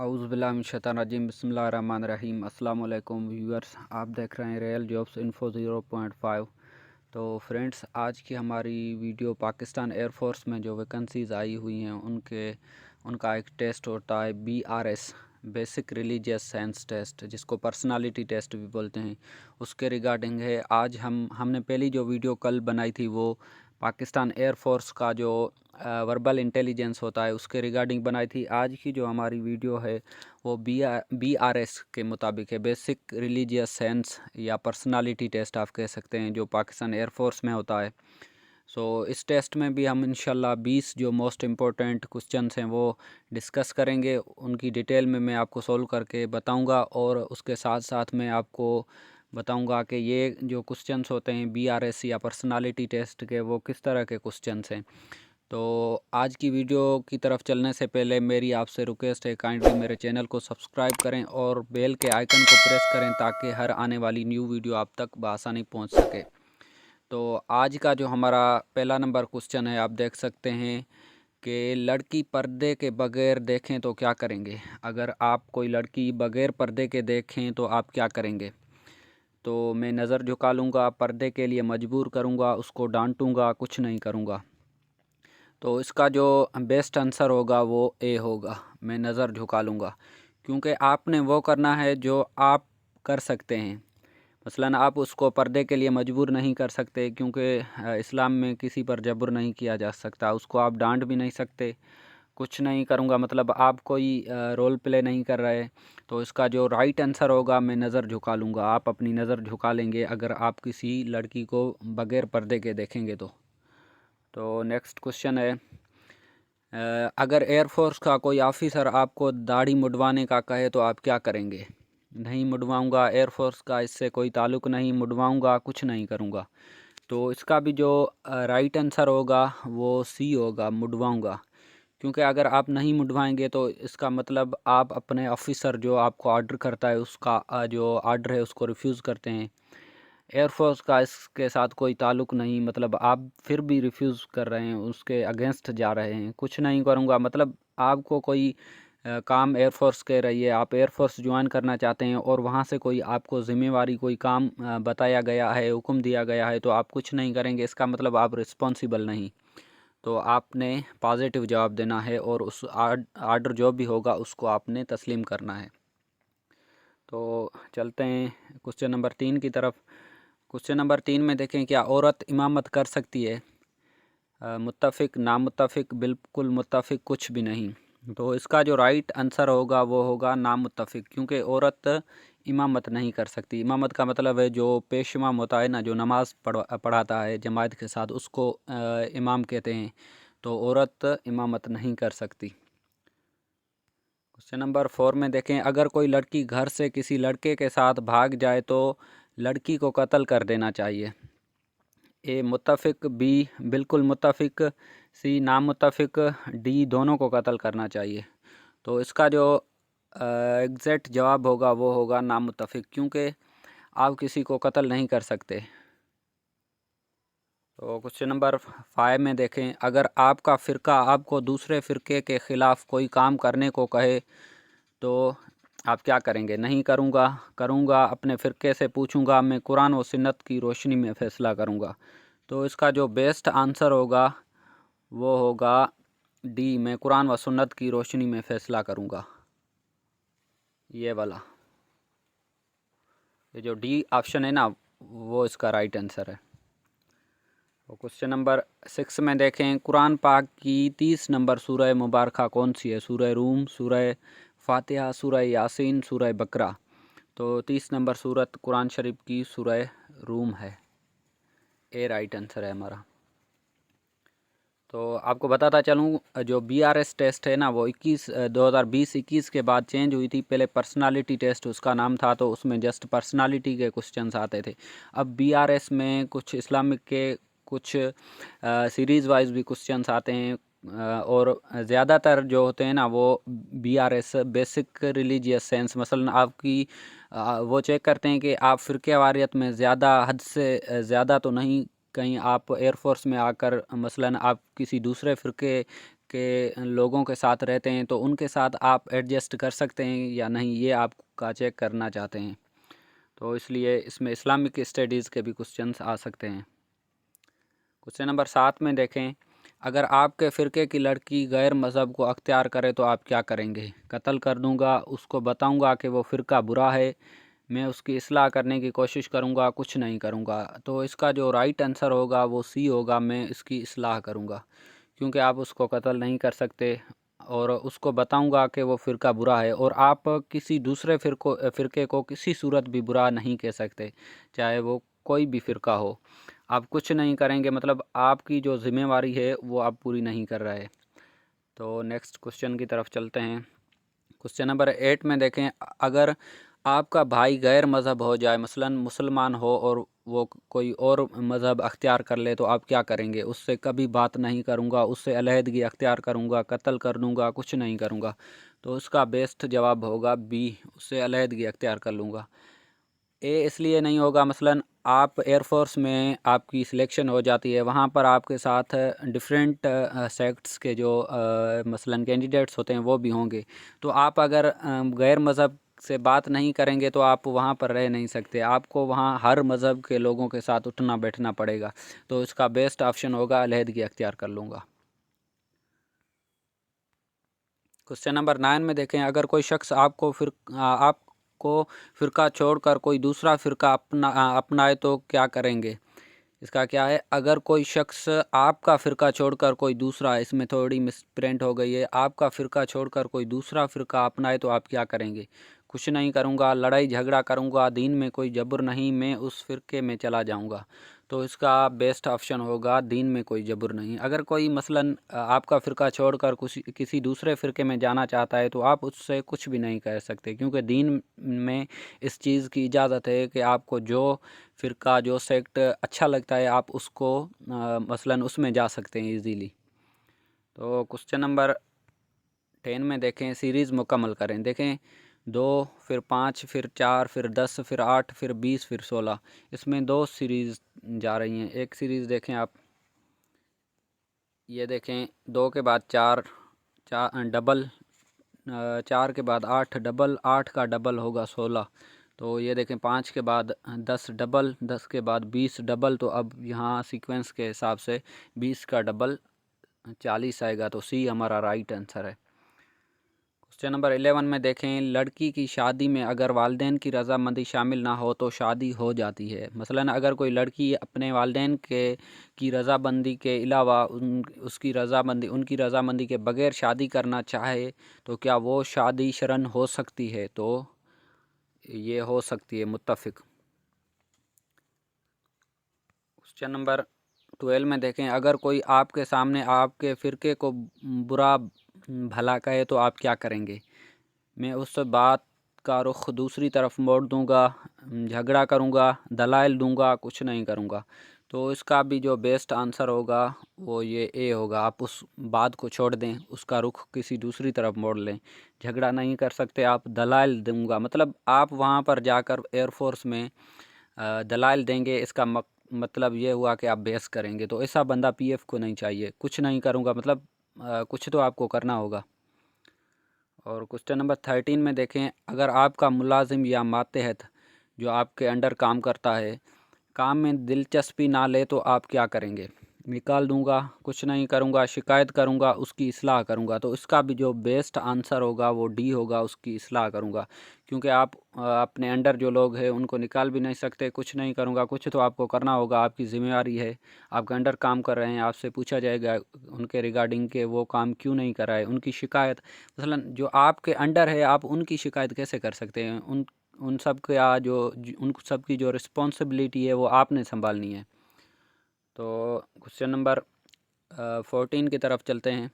औज़ुबिल्लाहिमिनश्शैतानिर्रजीम बिस्मिल्लाहिर्रहमानिर्रहीम। अस्सलाम वालेकुम व्यूअर्स, आप देख रहे हैं रियल जॉब्स इन्फो 0.5। तो फ्रेंड्स, आज की हमारी वीडियो पाकिस्तान एयरफोर्स में जो वैकेंसीज़ आई हुई हैं उनका एक टेस्ट होता है BRS, basic religious science test, जिसको पर्सनालिटी टेस्ट भी बोलते हैं। उसके रिगार्डिंग है आज हमने पहली जो वीडियो कल बनाई थी वो पाकिस्तान एयरफोर्स का जो वर्बल इंटेलिजेंस होता है उसके रिगार्डिंग बनाई थी। आज की जो हमारी वीडियो है वो BRS के मुताबिक है, बेसिक रिलीजियस सेंस या पर्सनालिटी टेस्ट आप कह सकते हैं, जो पाकिस्तान एयरफोर्स में होता है। इस टेस्ट में भी हम इंशाल्लाह 20 जो मोस्ट इम्पोर्टेंट क्वेश्चंस हैं वो डिस्कस करेंगे। उनकी डिटेल में मैं आपको सोल्व करके बताऊंगा और उसके साथ साथ मैं आपको बताऊंगा कि ये जो क्वेश्चंस होते हैं BRS या पर्सनालिटी टेस्ट के, वो किस तरह के क्वेश्चंस हैं। तो आज की वीडियो की तरफ चलने से पहले मेरी आपसे रिक्वेस्ट है, काइंडली मेरे चैनल को सब्सक्राइब करें और बेल के आइकन को प्रेस करें ताकि हर आने वाली न्यू वीडियो आप तक बआसानी पहुंच सके। तो आज का जो हमारा पहला नंबर क्वेश्चन है, आप देख सकते हैं कि लड़की पर्दे के बगैर देखें तो क्या करेंगे। अगर आप कोई लड़की बगैर पर्दे के देखें तो आप क्या करेंगे। तो मैं नज़र झुका लूँगा, पर्दे के लिए मजबूर करूँगा, उसको डांटूँगा, कुछ नहीं करूँगा। तो इसका जो बेस्ट आंसर होगा वो ए होगा, मैं नज़र झुका लूँगा, क्योंकि आपने वो करना है जो आप कर सकते हैं। मसलन आप उसको पर्दे के लिए मजबूर नहीं कर सकते, क्योंकि इस्लाम में किसी पर जबर नहीं किया जा सकता। उसको आप डांट भी नहीं सकते। कुछ नहीं करूँगा मतलब आप कोई रोल प्ले नहीं कर रहे। तो इसका जो राइट आंसर होगा, मैं नज़र झुका लूँगा, आप अपनी नज़र झुका लेंगे अगर आप किसी लड़की को बग़ैर पर्दे के देखेंगे तो नेक्स्ट क्वेश्चन है, अगर एयरफोर्स का कोई ऑफिसर आपको दाढ़ी मुड़वाने का कहे तो आप क्या करेंगे। नहीं मुड़वाऊँगा, एयरफोर्स का इससे कोई ताल्लुक़ नहीं, मुड़वाऊँगा, कुछ नहीं करूँगा। तो इसका भी जो राइट आंसर होगा वो सी होगा, मुड़वाऊँगा। क्योंकि अगर आप नहीं मुड़वाएंगे तो इसका मतलब आप अपने ऑफिसर जो आपको ऑर्डर करता है उसका जो ऑर्डर है उसको रिफ्यूज़ करते हैं। एयरफोर्स का इसके साथ कोई ताल्लुक़ नहीं, मतलब आप फिर भी रिफ्यूज़ कर रहे हैं, उसके अगेंस्ट जा रहे हैं। कुछ नहीं करूँगा मतलब आपको कोई काम एयरफोर्स कह रही है, आप एयरफोर्स ज्वाइन करना चाहते हैं और वहाँ से कोई आपको ज़िम्मेवारी, कोई काम बताया गया है, हुक्म दिया गया है, तो आप कुछ नहीं करेंगे। इसका मतलब आप रिस्पॉन्सिबल नहीं। तो आपने पॉजिटिव जवाब देना है और उस आर्डर जो भी होगा उसको आपने तस्लीम करना है। तो चलते हैं क्वेश्चन नंबर 3 की तरफ। क्वेश्चन नंबर 3 में देखें, क्या औरत इमामत कर सकती है। मुत्तफ़िक, नामुत्तफ़िक, बिल्कुल मुत्तफ़िक, कुछ भी नहीं। तो इसका जो राइट आंसर होगा वो होगा नामुत्तफ़िक, क्योंकि औरत इमामत नहीं कर सकती। इमामत का मतलब है जो पेश इमाम होता है ना, जो नमाज़ पढ़ाता है जमात के साथ, उसको इमाम कहते हैं। तो औरत इमामत नहीं कर सकती। क्वेश्चन नंबर 4 में देखें, अगर कोई लड़की घर से किसी लड़के के साथ भाग जाए तो लड़की को कत्ल कर देना चाहिए। ए मुत्तफ़िक, बी बिल्कुल मुत्तफ़िक, सी नामुत्तफ़िक, डी दोनों को कत्ल करना चाहिए। तो इसका जो एग्जैक्ट जवाब होगा वो होगा नामुत्तफ़िक, क्योंकि आप किसी को कत्ल नहीं कर सकते। तो क्वेश्चन नंबर 5 में देखें, अगर आपका फ़िरका आपको दूसरे फ़िरके के ख़िलाफ़ कोई काम करने को कहे तो आप क्या करेंगे। नहीं करूँगा, करूँगा, अपने फ़िरके से पूछूँगा, मैं कुरान और सुन्नत की रोशनी में फ़ैसला करूँगा। तो इसका जो बेस्ट आंसर होगा वो होगा डी, मैं कुरान व सुन्नत की रोशनी में फ़ैसला करूँगा, ये वाला। ये जो डी ऑप्शन है ना, वो इसका राइट आंसर है। और क्वेश्चन नंबर 6 में देखें, कुरान पाक की 30 नंबर सूरह मुबारक कौन सी है। सूरह रूम, सूरह फातिहा, सूरह यासीन, सूरह बकरा। तो 30 नंबर सूरत कुरान शरीफ की सूरह रूम है, ए राइट आंसर है हमारा। तो आपको बताता चलूँ, जो BRS टेस्ट है ना वो 2020-21 के बाद चेंज हुई थी। पहले पर्सनालिटी टेस्ट उसका नाम था, तो उसमें जस्ट पर्सनालिटी के क्वेश्चंस आते थे। अब BRS में कुछ इस्लामिक के कुछ सीरीज़ वाइज भी क्वेश्चंस आते हैं, और ज़्यादातर जो होते हैं ना वो BRS बेसिक रिलीजियस सेंस, मसलन आपकी वो चेक करते हैं कि आप फ़िरके वारियत में ज़्यादा हद से ज़्यादा तो नहीं, कहीं आप एयरफोर्स में आकर मसलन आप किसी दूसरे फ़िरके के लोगों के साथ रहते हैं तो उनके साथ आप एडजस्ट कर सकते हैं या नहीं, ये आपका चेक करना चाहते हैं। तो इसलिए इसमें इस्लामिक स्टडीज़ के भी क्वेश्चंस आ सकते हैं। क्वेश्चन नंबर 7 में देखें, अगर आपके फ़िरके की लड़की गैर मज़हब को अख्तियार करे तो आप क्या करेंगे? कत्ल कर दूंगा, उसको बताऊंगा कि वो फ़िरका बुरा है, मैं उसकी इस्लाह करने की कोशिश करूंगा, कुछ नहीं करूंगा। तो इसका जो राइट आंसर होगा वो सी होगा, मैं इसकी इस्लाह करूंगा, क्योंकि आप उसको कत्ल नहीं कर सकते और उसको बताऊंगा कि वो फ़िरका बुरा है। और आप किसी दूसरे फ़िरके को किसी सूरत भी बुरा नहीं कह सकते, चाहे वो कोई भी फ़िरका हो। आप कुछ नहीं करेंगे, मतलब आपकी जो ज़िम्मेवारी है वो आप पूरी नहीं कर रहे। तो नेक्स्ट क्वेश्चन की तरफ चलते हैं। क्वेश्चन नंबर 8 में देखें, अगर आपका भाई गैर मज़हब हो जाए, मसलन मुसलमान हो और वो कोई और मज़हब अख्तियार कर ले तो आप क्या करेंगे? उससे कभी बात नहीं करूँगा, उससे अलहदगी अख्तियार करूँगा, कत्ल कर दूँगा, कुछ नहीं करूँगा। तो उसका बेस्ट जवाब होगा बी, उससे अलहदगी अख्तियार कर लूँगा। ए इसलिए नहीं होगा, मसलन आप एयरफोर्स में आपकी सिलेक्शन हो जाती है, वहाँ पर आपके साथ डिफरेंट सेक्ट्स के जो मसलन कैंडिडेट्स होते हैं वो भी होंगे। तो आप अगर गैर मज़हब से बात नहीं करेंगे तो आप वहाँ पर रह नहीं सकते, आपको वहाँ हर मज़हब के लोगों के साथ उठना बैठना पड़ेगा। तो इसका बेस्ट ऑप्शन होगा अलहदगी अख्तियार कर लूँगा। क्वेश्चन नंबर 9 में देखें, अगर कोई शख्स आपको फ़िरका छोड़कर कोई दूसरा फ़िरका अपनाए तो क्या करेंगे? इसका क्या है, अगर कोई शख्स आपका फ़िरका छोड़कर कोई दूसरा, इसमें थोड़ी मिसप्रिंट हो गई है, आपका फ़िरका छोड़कर कोई दूसरा फ़िरका अपनाए तो आप क्या करेंगे? कुछ नहीं करूँगा, लड़ाई झगड़ा करूँगा, दीन में कोई जबर नहीं, मैं उस फ़िरके में चला जाऊँगा। तो इसका बेस्ट ऑप्शन होगा दीन में कोई जबर नहीं। अगर कोई मसलन आपका फ़िरका छोड़कर किसी दूसरे फ़िरके में जाना चाहता है तो आप उससे कुछ भी नहीं कह सकते, क्योंकि दीन में इस चीज़ की इजाज़त है कि आपको जो फ़िरका जो सेक्ट अच्छा लगता है आप उसको मसलन उसमें जा सकते हैं ईज़िली। तो क्वेश्चन नंबर 10 में देखें, सीरीज़ मुकम्मल करें। देखें 2 फिर 5 फिर 4 फिर 10 फिर 8 फिर 20 फिर 16, इसमें 2 सीरीज़ जा रही हैं। एक सीरीज़ देखें आप, ये देखें 2 के बाद 4 डबल, 4 के बाद 8 डबल, 8 का डबल होगा 16। तो ये देखें 5 के बाद 10 डबल, 10 के बाद 20 डबल। तो अब यहाँ सीक्वेंस के हिसाब से 20 का डबल 40 आएगा, तो सी हमारा राइट आंसर है। क्वेश्चन नंबर 11 में देखें, लड़की की शादी में अगर वालिदैन की रज़ामंदी शामिल ना हो तो शादी हो जाती है। मसलन अगर कोई लड़की अपने वालिदैन की रज़ामंदी के अलावा उनकी रज़ामंदी के बगैर शादी करना चाहे तो क्या वो शादी शरन हो सकती है? तो ये हो सकती है, मुत्तफ़िक। क्वेश्चन नंबर 12 में देखें, अगर कोई आपके सामने आपके फ़िरके को बुरा भला कहे तो आप क्या करेंगे? मैं उस बात का रुख दूसरी तरफ मोड़ दूंगा, झगड़ा करूंगा, दलाइल दूंगा, कुछ नहीं करूंगा। तो इसका भी जो बेस्ट आंसर होगा वो ये ए होगा, आप उस बात को छोड़ दें, उसका रुख किसी दूसरी तरफ मोड़ लें। झगड़ा नहीं कर सकते आप, दलाइल दूंगा, मतलब आप वहाँ पर जाकर एयरफोर्स में दलाइल देंगे, इसका मतलब ये हुआ कि आप बहस करेंगे। तो ऐसा बंदा पीएफ को नहीं चाहिए। कुछ नहीं करूँगा मतलब कुछ तो आपको करना होगा। और क्वेश्चन नंबर 13 में देखें, अगर आपका मुलाजिम या मातहत जो आपके अंडर काम करता है काम में दिलचस्पी ना ले तो आप क्या करेंगे? निकाल दूंगा, कुछ नहीं करूंगा, शिकायत करूंगा, उसकी इस्लाह करूंगा। तो इसका भी जो बेस्ट आंसर होगा वो डी होगा, उसकी इस्लाह करूंगा, क्योंकि आप अपने अंडर जो लोग हैं उनको निकाल भी नहीं सकते। कुछ नहीं करूंगा, कुछ तो आपको करना होगा, आपकी ज़िम्मेवारी है, आपके अंडर काम कर रहे हैं, आपसे पूछा जाएगा उनके रिगार्डिंग के वो काम क्यों नहीं कर रहे हैं। उनकी शिकायत, मसलन जो आपके अंडर है आप उनकी शिकायत कैसे कर सकते हैं? उन सब का उन सब की जो रिस्पॉन्सिबिलिटी है वो आपने संभालनी है। तो क्वेश्चन नंबर 14 की तरफ चलते हैं,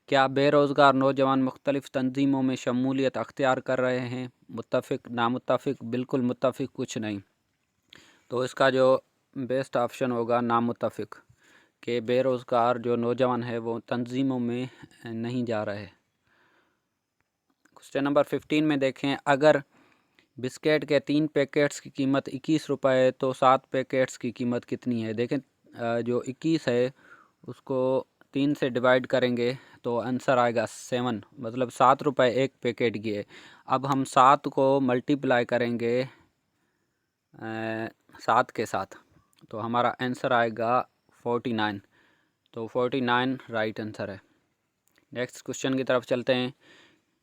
क्या बेरोज़गार नौजवान मुख्तलिफ़ तंजीमों में शमूलियत अख्तियार कर रहे हैं? मुत्तफ़िक, नामुत्तफ़िक, बिल्कुल मुत्तफ़िक, कुछ नहीं। तो इसका जो बेस्ट ऑप्शन होगा नामुत्तफ़िक, के बेरोज़गार जो नौजवान है वो तंजीमों में नहीं जा रहे। क्वेश्चन नंबर 15 में देखें, अगर बिस्किट के 3 पैकेट्स की कीमत 21 रुपये है तो 7 पैकेट्स की कीमत कितनी है? देखें जो 21 है उसको 3 से डिवाइड करेंगे तो आंसर आएगा 7, मतलब 7 रुपये एक पैकेट की है। अब हम 7 को मल्टीप्लाई करेंगे 7 के साथ, तो हमारा आंसर आएगा 49। तो 49 राइट आंसर है। नेक्स्ट क्वेश्चन की तरफ चलते हैं।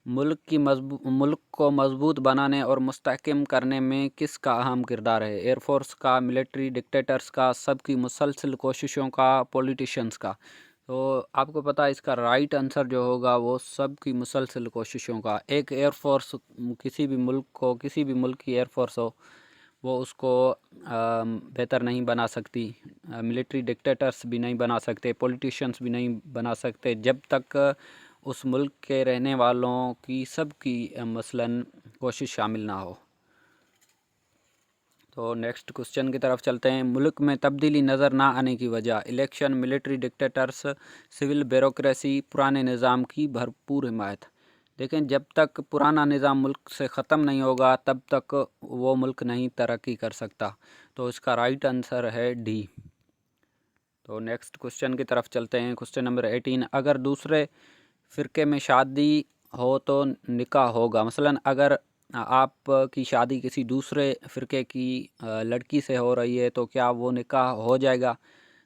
मुल्क को मजबूत बनाने और मुस्तहकम करने में किसका अहम किरदार है? एयरफोर्स का, मिलिट्री डिक्टेटर्स का, सबकी मुसलसल कोशिशों का, पॉलिटिशियंस का? तो आपको पता है इसका राइट आंसर जो होगा वो सबकी मुसलसल कोशिशों का। एक एयरफोर्स किसी भी मुल्क की एयरफोर्स हो वो उसको बेहतर नहीं बना सकती, मिलिट्री डिक्टेटर्स भी नहीं बना सकते, पॉलिटिशियंस भी नहीं बना सकते जब तक उस मुल्क के रहने वालों की सबकी मसलन कोशिश शामिल ना हो। तो नेक्स्ट क्वेश्चन की तरफ चलते हैं। मुल्क में तब्दीली नज़र ना आने की वजह? Election, military dictators, civil bureaucracy, पुराने निज़ाम की भरपूर हिमायत। देखें, जब तक पुराना निज़ाम मुल्क से ख़त्म नहीं होगा तब तक वो मुल्क नहीं तरक्की कर सकता। तो इसका राइट आंसर है डी। तो नेक्स्ट क्वेश्चन की तरफ चलते हैं। Question number 18। अगर दूसरे फ़िरके में शादी हो तो निकाह होगा? मसलन अगर आप की शादी किसी दूसरे फ़िरके की लड़की से हो रही है तो क्या वो निकाह हो जाएगा?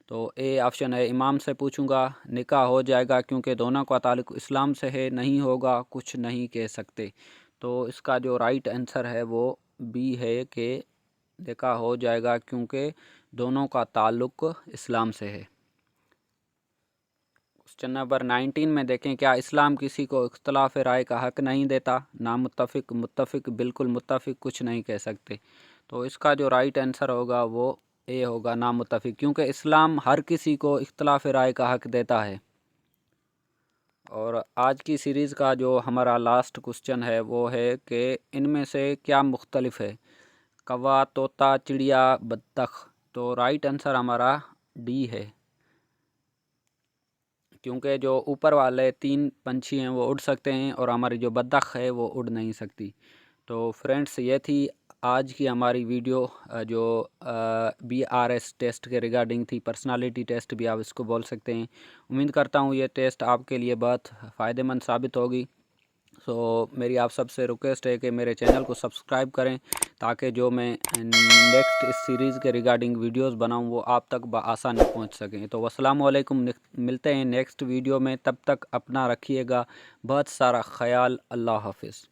तो ए ऑप्शन है, इमाम से पूछूंगा, निकाह हो जाएगा क्योंकि दोनों का ताल्लुक़ इस्लाम से है, नहीं होगा, कुछ नहीं कह सकते। तो इसका जो राइट आंसर है वो बी है कि निकाह हो जाएगा क्योंकि दोनों का ताल्लुक़ इस्लाम से है। क्वेश्चन नंबर 19 में देखें, क्या इस्लाम किसी को इख्तलाफ राय का हक़ नहीं देता? नामुत्तफ़िक, मुत्तफ़िक, बिल्कुल मुत्तफ़िक, कुछ नहीं कह सकते। तो इसका जो राइट आंसर होगा वो ए होगा, नामुत्तफ़िक, क्योंकि इस्लाम हर किसी को इख्तलाफ राय का हक़ देता है। और आज की सीरीज़ का जो हमारा लास्ट क्वेश्चन है वो है कि इनमें से क्या मुख्तलिफ है? कौवा, तोता, चिड़िया, बत्तख? तो राइट आंसर हमारा डी है, क्योंकि जो ऊपर वाले 3 पंछी हैं वो उड़ सकते हैं और हमारी जो बत्तख है वो उड़ नहीं सकती। तो फ्रेंड्स, ये थी आज की हमारी वीडियो जो BRS टेस्ट के रिगार्डिंग थी। पर्सनालिटी टेस्ट भी आप इसको बोल सकते हैं। उम्मीद करता हूँ ये टेस्ट आपके लिए बहुत फ़ायदेमंद साबित होगी। सो मेरी आप सबसे रिक्वेस्ट है कि मेरे चैनल को सब्सक्राइब करें ताकि जो मैं नेक्स्ट इस सीरीज़ के रिगार्डिंग वीडियोस बनाऊं वो आप तक बआसानी पहुंच सकें। तो अस्सलाम वालेकुम, मिलते हैं नेक्स्ट वीडियो में। तब तक अपना रखिएगा बहुत सारा ख्याल। अल्लाह हाफिज़।